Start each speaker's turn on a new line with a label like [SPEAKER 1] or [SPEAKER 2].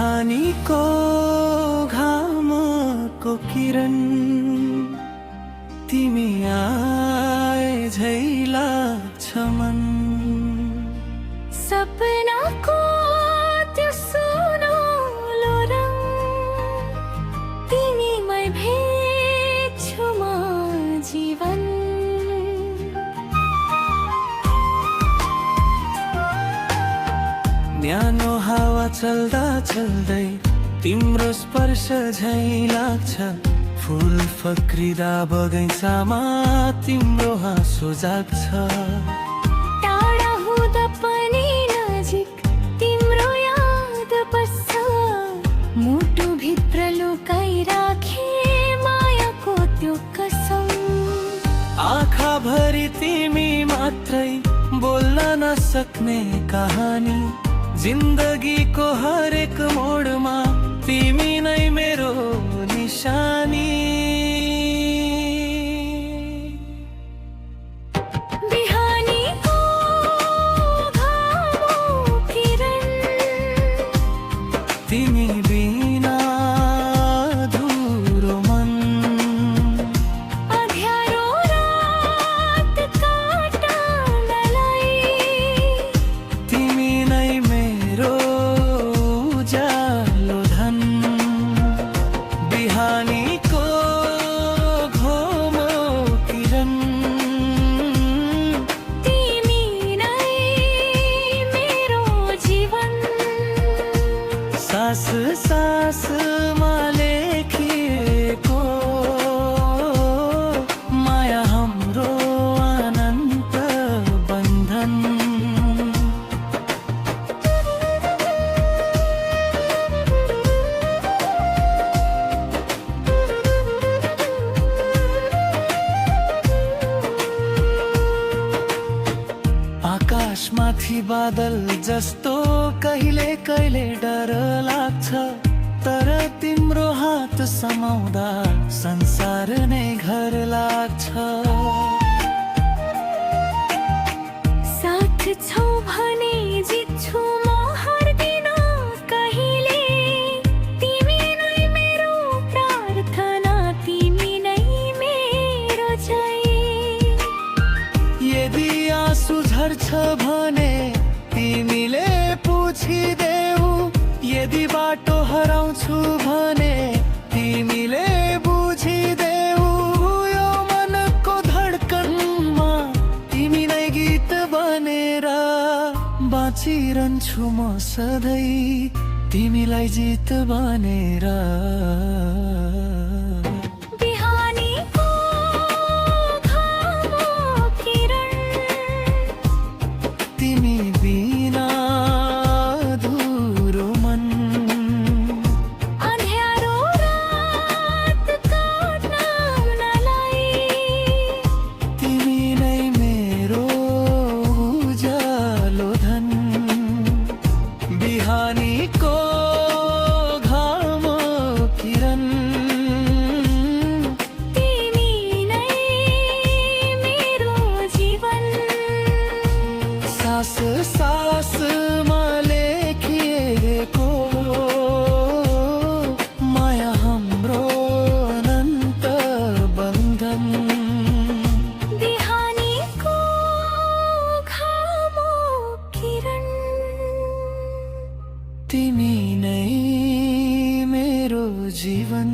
[SPEAKER 1] बिहानीको घामको किरण तिमी आए झै लाग्छ मन।
[SPEAKER 2] सपनाको त्यो सुनौलो रङ तिमीमै भेट्छु म जीवन।
[SPEAKER 1] न्यानो हावा चल्दा चल्दै तिम्रो स्पर्श झै लाग्छ। फूल फक्रिदा बगैँचामा तिम्रो हाँसो जाग्छ।
[SPEAKER 2] टाढा हुँदा पनि नजिक तिम्रो याद बस्छ। मुटुभित्र लुकाइ राखे मायाको त्यो कसम।
[SPEAKER 1] आँखाभरि तिमी मात्रै बोल्न नसक्ने कहानी। जिन्दगीको हरेक मोडमा तिमी नै मेरो निशानी।
[SPEAKER 2] बिहानीको घामको किरण
[SPEAKER 1] तिमी बिना अधुरो मन।
[SPEAKER 2] अँध्यारो रात काट्नलाई
[SPEAKER 1] तिमी नै मेरो उज्यालो धन। बिहानीको घामको किरण
[SPEAKER 2] तिमी नै मेरो जीवन।
[SPEAKER 1] सास सासमा लेखिएको माया हाम्रो अनन्त बन्धन। आकाशमाथि बादल जस्तो कहिले कहिले डर लाग्छ। तर तिम्रो हात समाउँदा संसार नै घर लाग्छ।
[SPEAKER 2] साथ छौ भने जित्छु म हर दिन कहिले। तिमी नै मेरो प्रार्थना तिमी नै मेरो जय।
[SPEAKER 1] यदि आँसु झर्छ भने तिमीले पुछिदेऊ। यदि बाटो हराउँछु भने तिमीले बुझिदेऊ। यो मनको धड्कनमा तिमी नै गीत बनेर बाँचिरहन्छु म सधैँ तिमीलाई जित बनेर।
[SPEAKER 2] बिहानीको घामको किरण
[SPEAKER 1] तिमी बिना अधुरो मन।
[SPEAKER 2] अँध्यारो रात काट्नलाई
[SPEAKER 1] तिमी नै मेरो उज्यालो धन। बिहानीको घामको किरण
[SPEAKER 2] तिमी नै मेरो जीवन।
[SPEAKER 1] सास सासमा लेखिएको माया हाम्रो अनन्त बन्धन।
[SPEAKER 2] बिहानीको घामको किरण
[SPEAKER 1] तिमी नै मेरो जीवन।